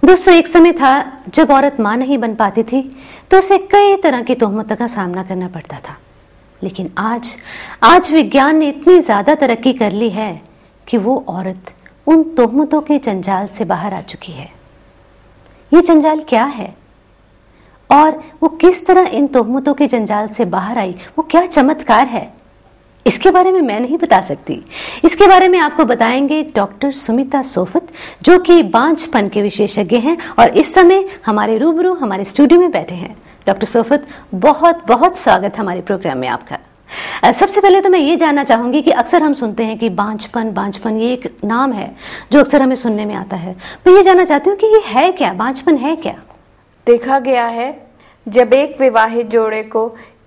दोस्तों, एक समय था जब औरत मां नहीं बन पाती थी तो उसे कई तरह की तोहमतों का सामना करना पड़ता था। लेकिन आज विज्ञान ने इतनी ज्यादा तरक्की कर ली है कि वो औरत उन तोहमतों के जंजाल से बाहर आ चुकी है। ये जंजाल क्या है और वो किस तरह इन तोहमतों के जंजाल से बाहर आई, वो क्या चमत्कार है, इसके बारे में मैं नहीं बता सकती। इसके बारे में आपको बताएंगे डॉक्टर सुमिता सोफत, जो कि बांझपन के विशेषज्ञ हैं और इस समय हमारे रूबरू हमारे स्टूडियो में बैठे हैं। डॉक्टर सोफत, बहुत बहुत स्वागत हमारे प्रोग्राम में आपका। सबसे पहले तो मैं ये जानना चाहूंगी कि अक्सर हम सुनते हैं कि बांझपन ये एक नाम है जो अक्सर हमें सुनने में आता है। मैं ये जानना चाहती हूँ कि ये है क्या, बांझपन है क्या? देखा गया है जब एक विवाहित जोड़े को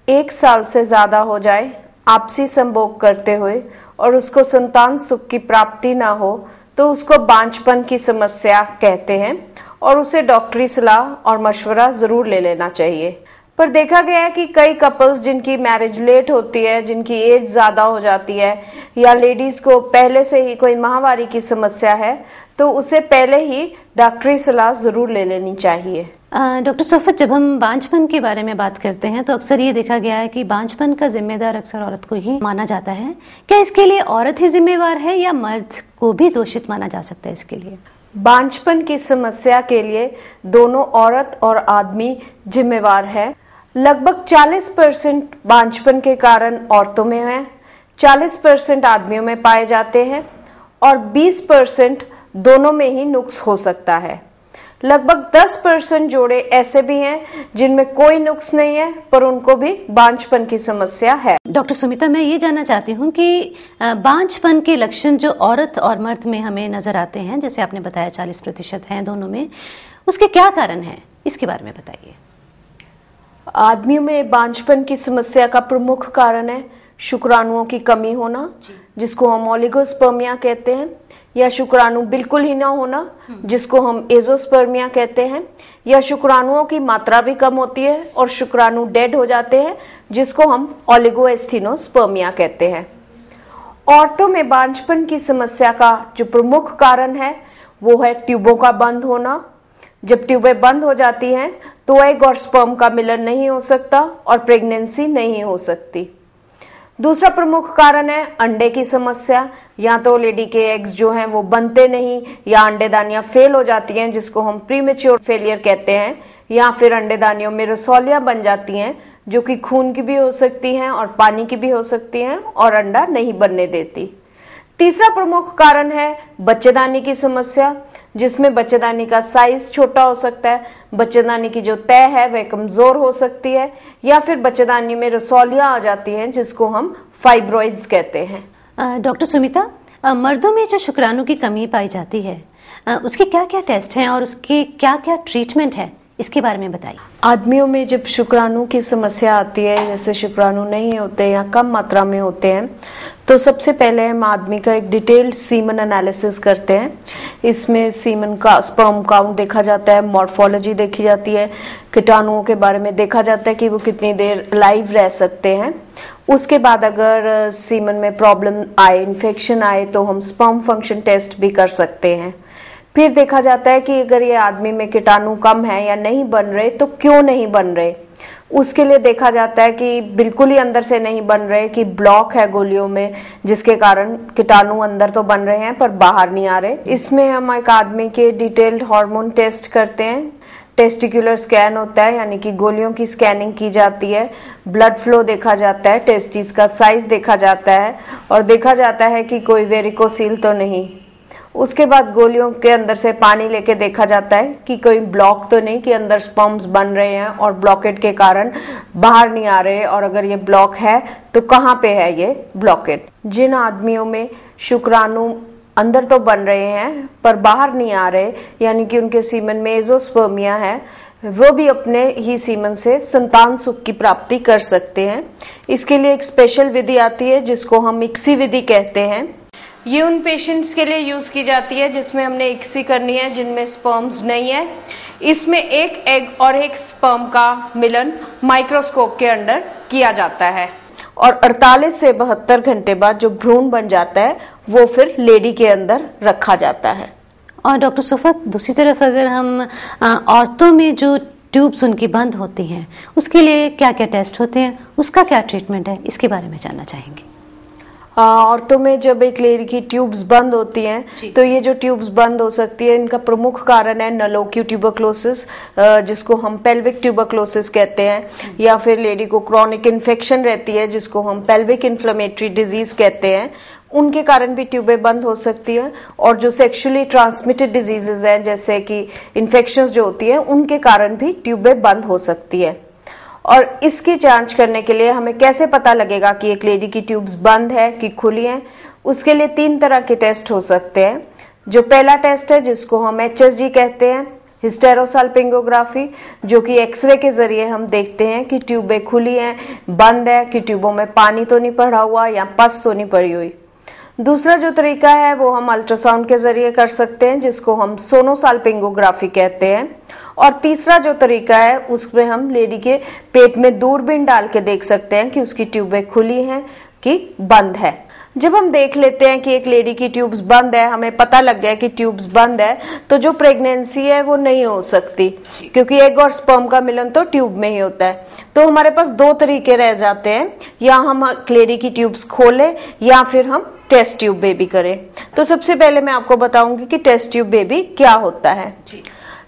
1 साल से ज्यादा हो जाए आपसी संभोग करते हुए और उसको संतान सुख की प्राप्ति ना हो तो उसको बांझपन की समस्या कहते हैं और उसे डॉक्टरी सलाह और मशवरा जरूर ले लेना चाहिए। पर देखा गया है कि कई कपल्स जिनकी मैरिज लेट होती है, जिनकी एज ज्यादा हो जाती है, या लेडीज को पहले से ही कोई माहवारी की समस्या है तो उसे पहले ही डॉक्टरी सलाह जरूर ले लेनी चाहिए। डॉक्टर सोफत, जब हम बांझपन के बारे में बात करते हैं तो अक्सर ये देखा गया है कि बांझपन का जिम्मेदार अक्सर औरत को ही माना जाता है। क्या इसके लिए औरत ही जिम्मेवार है या मर्द को भी दोषित माना जा सकता है इसके लिए? बांझपन की समस्या के लिए दोनों औरत और आदमी जिम्मेवार है। लगभग 40% बांझपन के कारण औरतों में है, 40% आदमियों में पाए जाते हैं और 20% दोनों में ही नुक्स हो सकता है। लगभग 10% जोड़े ऐसे भी हैं जिनमें कोई नुक्स नहीं है पर उनको भी बांझपन की समस्या है। डॉक्टर सुमिता, मैं ये जानना चाहती हूँ कि बांझपन के लक्षण जो औरत और मर्द में हमें नजर आते हैं, जैसे आपने बताया 40% हैं दोनों में, उसके क्या कारण हैं, इसके बारे में बताइए। आदमियों में बांझपन की समस्या का प्रमुख कारण है शुक्राणुओं की कमी होना, जिसको हम ओलिगोस्पर्मिया कहते हैं, या शुक्राणु बिल्कुल ही ना होना जिसको हम एजोस्पर्मिया कहते हैं, या शुक्राणुओं की मात्रा भी कम होती है और शुक्राणु डेड हो जाते हैं जिसको हम ओलिगोएस्थेनोस्पर्मिया कहते हैं। औरतों में बांझपन की समस्या का जो प्रमुख कारण है वो है ट्यूबों का बंद होना। जब ट्यूबें बंद हो जाती हैं तो एग और स्पर्म का मिलन नहीं हो सकता और प्रेगनेंसी नहीं हो सकती। दूसरा प्रमुख कारण है अंडे की समस्या। या तो लेडी के एग्स जो हैं वो बनते नहीं, या अंडेदानियां फेल हो जाती हैं जिसको हम प्रीमेच्योर फेलियर कहते हैं, या फिर अंडेदानियों में रसौलियां बन जाती हैं जो कि खून की भी हो सकती हैं और पानी की भी हो सकती हैं और अंडा नहीं बनने देती। तीसरा प्रमुख कारण है बच्चेदानी की समस्या, जिसमें बच्चेदानी का साइज छोटा हो सकता है, बच्चेदानी की जो तय है वह कमजोर हो सकती है, या फिर बच्चेदानी में रसौलियां आ जाती हैं जिसको हम फाइब्रॉइड्स कहते हैं। डॉक्टर सुमिता, मर्दों में जो शुक्राणु की कमी पाई जाती है उसके क्या क्या टेस्ट हैं और उसके क्या क्या ट्रीटमेंट है, इसके बारे में बताइए। आदमियों में जब शुक्राणु की समस्या आती है, जैसे शुक्राणु नहीं होते या कम मात्रा में होते हैं, तो सबसे पहले हम आदमी का एक डिटेल्ड सीमन एनालिसिस करते हैं। इसमें सीमन का स्पर्म काउंट देखा जाता है, मॉर्फोलॉजी देखी जाती है, कीटाणुओं के बारे में देखा जाता है कि वो कितनी देर लाइव रह सकते हैं। उसके बाद अगर सीमन में प्रॉब्लम आए, इन्फेक्शन आए, तो हम स्पर्म फंक्शन टेस्ट भी कर सकते हैं। फिर देखा जाता है कि अगर ये आदमी में कीटाणु कम है या नहीं बन रहे तो क्यों नहीं बन रहे। उसके लिए देखा जाता है कि बिल्कुल ही अंदर से नहीं बन रहे, कि ब्लॉक है गोलियों में जिसके कारण कीटाणु अंदर तो बन रहे हैं पर बाहर नहीं आ रहे। इसमें हम एक आदमी के डिटेल्ड हार्मोन टेस्ट करते हैं, टेस्टिकुलर स्कैन होता है, यानी कि गोलियों की स्कैनिंग की जाती है, ब्लड फ्लो देखा जाता है, टेस्टिस का साइज देखा जाता है और देखा जाता है कि कोई वेरिकोसील तो नहीं। उसके बाद गोलियों के अंदर से पानी लेके देखा जाता है कि कोई ब्लॉक तो नहीं, कि अंदर स्पर्म्स बन रहे हैं और ब्लॉकेट के कारण बाहर नहीं आ रहे, और अगर ये ब्लॉक है तो कहाँ पे है ये ब्लॉकेट। जिन आदमियों में शुक्राणु अंदर तो बन रहे हैं पर बाहर नहीं आ रहे, यानी कि उनके सीमन में एजोस्पर्मिया है, वो भी अपने ही सीमन से संतान सुख की प्राप्ति कर सकते हैं। इसके लिए एक स्पेशल विधि आती है जिसको हम इक्सी विधि कहते हैं। ये उन पेशेंट्स के लिए यूज की जाती है जिसमें हमने इक्सी करनी है, जिनमें स्पर्म्स नहीं है। इसमें एक एग और एक स्पर्म का मिलन माइक्रोस्कोप के अंडर किया जाता है और 48 से 72 घंटे बाद जो भ्रूण बन जाता है वो फिर लेडी के अंदर रखा जाता है। और डॉक्टर सुफत, दूसरी तरफ अगर हम औरतों में जो ट्यूब्स उनकी बंद होती हैं, उसके लिए क्या क्या टेस्ट होते हैं, उसका क्या ट्रीटमेंट है, इसके बारे में जानना चाहेंगे। औरतों में जब एक लेडी की ट्यूब्स बंद होती हैं तो ये जो ट्यूब्स बंद हो सकती है, इनका प्रमुख कारण है नलोक्यू ट्यूबरक्लोसिस, जिसको हम पेल्विक ट्यूबरक्लोसिस कहते हैं, या फिर लेडी को क्रॉनिक इन्फेक्शन रहती है जिसको हम पेल्विक इन्फ्लेमेटरी डिजीज कहते हैं, उनके कारण भी ट्यूबें बंद हो सकती है। और जो सेक्सुअली ट्रांसमिटेड डिजीजेस हैं जैसे कि इन्फेक्शंस जो होती है, उनके कारण भी ट्यूबें बंद हो सकती है। और इसकी जांच करने के लिए हमें कैसे पता लगेगा कि एक लेडी की ट्यूब्स बंद है कि खुली हैं, उसके लिए 3 तरह के टेस्ट हो सकते हैं। जो पहला टेस्ट है जिसको हम HSG कहते हैं, हिस्टेरोसाल्पिंगोग्राफी, जो कि एक्सरे के जरिए हम देखते हैं कि ट्यूबें खुली हैं, बंद है, कि ट्यूबों में पानी तो नहीं पड़ा हुआ या पस तो नहीं पड़ी हुई। दूसरा जो तरीका है वो हम अल्ट्रासाउंड के जरिए कर सकते हैं, जिसको हम सोनोसाल्पिंगोग्राफी कहते हैं। और तीसरा जो तरीका है उसमें हम लेडी के पेट में दूरबीन डाल के देख सकते हैं कि उसकी ट्यूबें खुली हैं कि बंद है। जब हम देख लेते हैं कि एक लेडी की ट्यूब्स बंद है, हमें पता लग गया कि ट्यूब्स बंद है, तो जो प्रेगनेंसी है वो नहीं हो सकती, क्योंकि एग और स्पर्म का मिलन तो ट्यूब में ही होता है। तो हमारे पास 2 तरीके रह जाते हैं, या हम लेडी की ट्यूब्स खोलें या फिर हम टेस्ट ट्यूब बेबी करें। तो सबसे पहले मैं आपको बताऊंगी कि टेस्ट ट्यूब बेबी क्या होता है।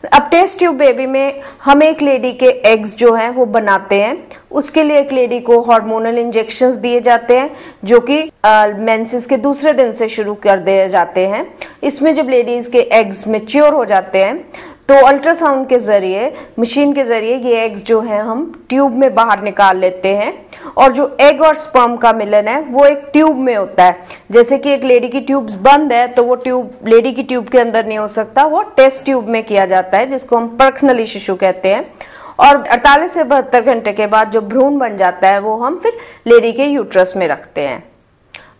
अब टेस्ट ट्यूब बेबी में हम एक लेडी के एग्स जो हैं वो बनाते हैं। उसके लिए एक लेडी को हार्मोनल इंजेक्शंस दिए जाते हैं, जो कि मेंसेस के दूसरे दिन से शुरू कर दिए जाते हैं। इसमें जब लेडीज के एग्स मैच्योर हो जाते हैं तो अल्ट्रासाउंड के जरिए, मशीन के जरिए ये एग्स जो है हम ट्यूब में बाहर निकाल लेते हैं। और जो एग और स्पर्म का मिलन है वो एक ट्यूब में होता है। जैसे कि एक लेडी की ट्यूब्स बंद है तो वो ट्यूब लेडी की ट्यूब के अंदर नहीं हो सकता, वो टेस्ट ट्यूब में किया जाता है, जिसको हम परखनली शिशु कहते हैं। और 48 से 72 घंटे के बाद जो भ्रूण बन जाता है वो हम फिर लेडी के यूट्रस में रखते हैं।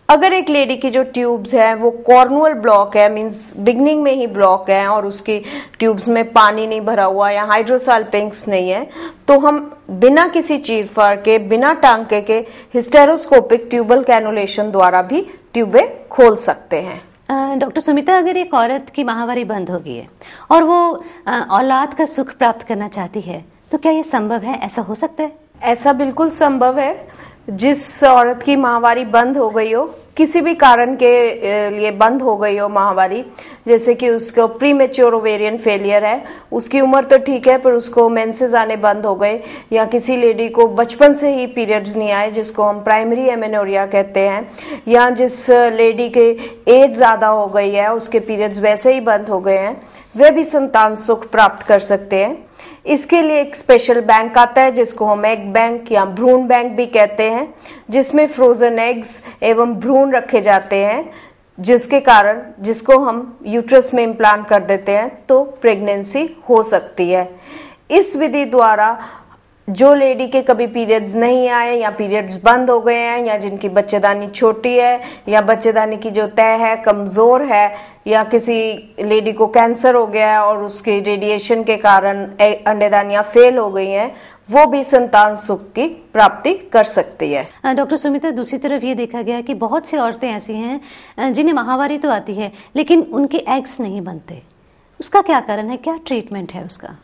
अगर एक लेडी की जो ट्यूब्स है वो कॉर्नुअल ब्लॉक है, मींस बिगनिंग में ही ब्लॉक है और उसकी ट्यूब्स में पानी नहीं भरा हुआ या हाइड्रोसाल्पिंग्स नहीं है, तो हम बिना किसी चीरफाड़ के, बिना टांके के हिस्टेरोस्कोपिक ट्यूबल कैनुलेशन द्वारा भी ट्यूबें खोल सकते हैं। डॉक्टर सुमिता, अगर एक औरत की माहवारी बंद हो गई है और वो औलाद का सुख प्राप्त करना चाहती है, तो क्या ये संभव है, ऐसा हो सकता है? ऐसा बिल्कुल संभव है। जिस औरत की माहवारी बंद हो गई हो, किसी भी कारण के लिए बंद हो गई हो माहवारी, जैसे कि उसको प्रीमेच्योर ओवेरियन फेलियर है, उसकी उम्र तो ठीक है पर उसको मेंसेस आने बंद हो गए, या किसी लेडी को बचपन से ही पीरियड्स नहीं आए जिसको हम प्राइमरी एमेनोरिया कहते हैं, या जिस लेडी के एज ज्यादा हो गई है उसके पीरियड्स वैसे ही बंद हो गए हैं, वे भी संतान सुख प्राप्त कर सकते हैं। इसके लिए एक स्पेशल बैंक आता है जिसको हम एग बैंक या भ्रूण बैंक भी कहते हैं, जिसमें फ्रोजन एग्स एवं भ्रूण रखे जाते हैं, जिसके कारण जिसको हम यूट्रस में इम्प्लांट कर देते हैं तो प्रेगनेंसी हो सकती है। इस विधि द्वारा जो लेडी के कभी पीरियड्स नहीं आए या पीरियड्स बंद हो गए हैं, या जिनकी बच्चेदानी छोटी है या बच्चेदानी की जो तय है कमजोर है, या किसी लेडी को कैंसर हो गया है और उसके रेडिएशन के कारण अंडेदानियां फेल हो गई हैं, वो भी संतान सुख की प्राप्ति कर सकती है। डॉक्टर सुमिता, दूसरी तरफ ये देखा गया कि बहुत सी औरतें ऐसी हैं जिन्हें माहवारी तो आती है लेकिन उनके एग्स नहीं बनते, उसका क्या कारण है, क्या ट्रीटमेंट है उसका?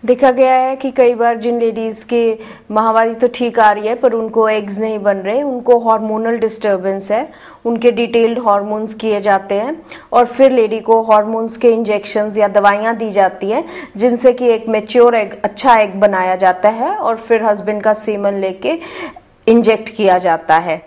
देखा गया है कि कई बार जिन लेडीज की माहवारी तो ठीक आ रही है पर उनको एग्स नहीं बन रहे, उनको हार्मोनल डिस्टर्बेंस है, उनके डिटेल्ड हार्मोन्स किए जाते हैं और फिर लेडी को हार्मोन्स के इंजेक्शंस या दवाइयां दी जाती हैं, जिनसे कि एक मैच्योर एग, अच्छा एग बनाया जाता है और फिर हस्बैंड का सीमन लेके इंजेक्ट किया जाता है।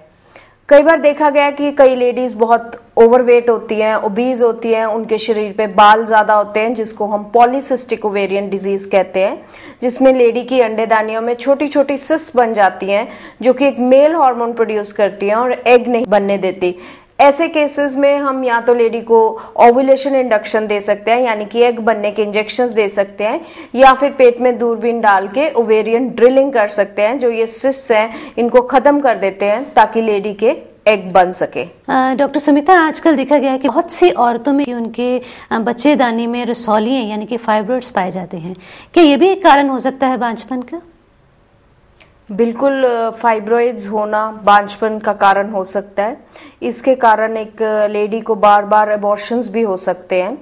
कई बार देखा गया कि कई लेडीज बहुत ओवरवेट होती हैं, ओबीज होती हैं, उनके शरीर पे बाल ज्यादा होते हैं, जिसको हम पॉलीसिस्टिक ओवेरियन डिजीज कहते हैं, जिसमें लेडी की अंडेदानियों में छोटी छोटी सिस्ट बन जाती हैं जो कि एक मेल हार्मोन प्रोड्यूस करती हैं और एग नहीं बनने देती। ऐसे केसेस में हम या तो लेडी को ओव्यूलेशन इंडक्शन दे सकते हैं, यानी कि एग बनने के इंजेक्शंस दे सकते हैं, या फिर पेट में दूरबीन डाल के ओवेरियन ड्रिलिंग कर सकते हैं, जो ये सिस्ट्स हैं इनको खत्म कर देते हैं ताकि लेडी के एग बन सके। डॉक्टर सुमिता, आजकल देखा गया है कि बहुत सी औरतों में उनके बच्चेदानी में रसौलियां यानी कि फाइब्रॉइड्स पाए जाते हैं, क्या ये भी एक कारण हो सकता है बांझपन का? बिल्कुल, फाइब्रॉइड्स होना बांझपन का कारण हो सकता है। इसके कारण एक लेडी को बार बार अबॉर्शंस भी हो सकते हैं।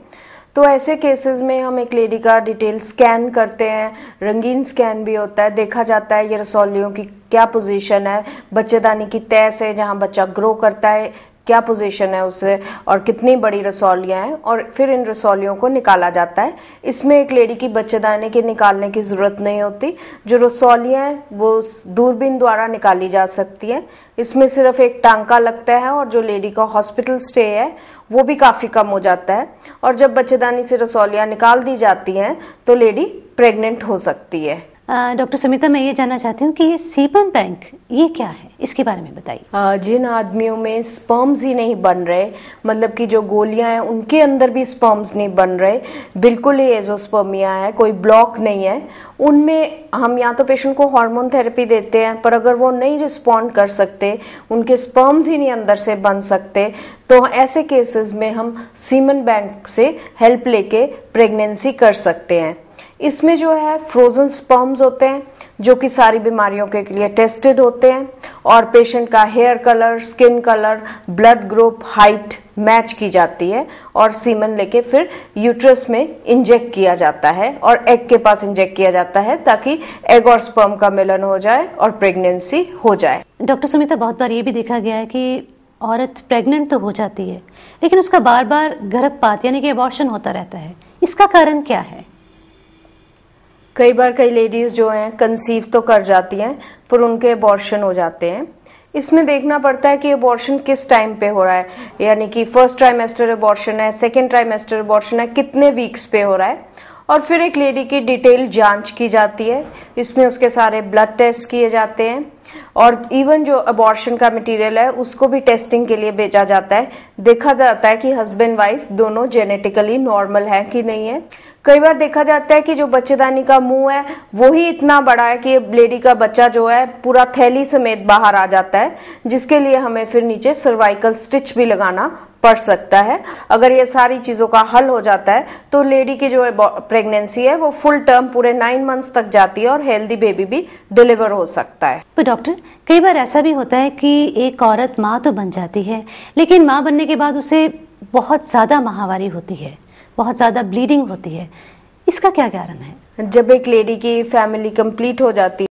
तो ऐसे केसेस में हम एक लेडी का डिटेल स्कैन करते हैं, रंगीन स्कैन भी होता है, देखा जाता है ये रसौलियों की क्या पोजीशन है, बच्चेदानी की तह से जहाँ बच्चा ग्रो करता है क्या पोजीशन है उससे, और कितनी बड़ी रसौलियां हैं, और फिर इन रसौलियों को निकाला जाता है। इसमें एक लेडी की बच्चेदानी के निकालने की जरूरत नहीं होती, जो रसौलियां हैं वो दूरबीन द्वारा निकाली जा सकती है। इसमें सिर्फ एक टांका लगता है और जो लेडी का हॉस्पिटल स्टे है वो भी काफी कम हो जाता है, और जब बच्चेदानी से रसौलियां निकाल दी जाती हैं तो लेडी प्रेग्नेंट हो सकती है। डॉक्टर सुमिता, मैं ये जानना चाहती हूँ कि ये सीमेन बैंक ये क्या है, इसके बारे में बताइए। जिन आदमियों में स्पर्म्स ही नहीं बन रहे, मतलब कि जो गोलियां हैं उनके अंदर भी स्पर्म्स नहीं बन रहे, बिल्कुल ही एजोस्पर्मिया है, कोई ब्लॉक नहीं है, उनमें हम या तो पेशेंट को हार्मोन थेरेपी देते हैं, पर अगर वो नहीं रिस्पॉन्ड कर सकते, उनके स्पर्म्स ही नहीं अंदर से बन सकते, तो ऐसे केसेस में हम सीमेन बैंक से हेल्प लेके प्रेगनेंसी कर सकते हैं। इसमें जो है फ्रोजन स्पर्म्स होते हैं जो कि सारी बीमारियों के लिए टेस्टेड होते हैं, और पेशेंट का hair colour, skin colour, blood group, height match की जाती है, और सीमेन लेके फिर यूट्रस में इंजेक्ट किया जाता है और एग के पास इंजेक्ट किया जाता है ताकि एग और स्पर्म का मिलन हो जाए और प्रेगनेंसी हो जाए। डॉक्टर सुमिता, बहुत बार ये भी देखा गया है कि औरत प्रेग्नेंट तो हो जाती है लेकिन उसका बार बार गर्भपात यानी कि अबॉर्शन होता रहता है, इसका कारण क्या है? कई बार कई लेडीज जो हैं कंसीव तो कर जाती हैं पर उनके अबॉर्शन हो जाते हैं। इसमें देखना पड़ता है कि अबॉर्शन किस टाइम पे हो रहा है, यानी कि फर्स्ट ट्राइमेस्टर अबॉर्शन है, सेकेंड ट्राइमेस्टर अबॉर्शन है, कितने वीक्स पे हो रहा है, और फिर एक लेडी की डिटेल जांच की जाती है। इसमें उसके सारे ब्लड टेस्ट किए जाते हैं, और इवन जो अबॉर्शन का मटेरियल है उसको भी टेस्टिंग के लिए भेजा जाता है, देखा जाता है कि हस्बैंड वाइफ दोनों जेनेटिकली नॉर्मल है कि नहीं है। कई बार देखा जाता है कि जो बच्चेदानी का मुंह है वो ही इतना बड़ा है कि लेडी का बच्चा जो है पूरा थैली समेत बाहर आ जाता है, जिसके लिए हमें फिर नीचे सर्वाइकल स्टिच भी लगाना पड़ सकता है। अगर ये सारी चीजों का हल हो जाता है तो लेडी की जो प्रेगनेंसी है वो फुल टर्म पूरे 9 मंथ्स तक जाती है और हेल्दी बेबी भी डिलीवर हो सकता है। तो डॉक्टर, कई बार ऐसा भी होता है कि एक औरत माँ तो बन जाती है लेकिन माँ बनने के बाद उसे बहुत ज्यादा माहवारी होती है, बहुत ज्यादा ब्लीडिंग होती है, इसका क्या कारण है? जब एक लेडी की फैमिली कंप्लीट हो जाती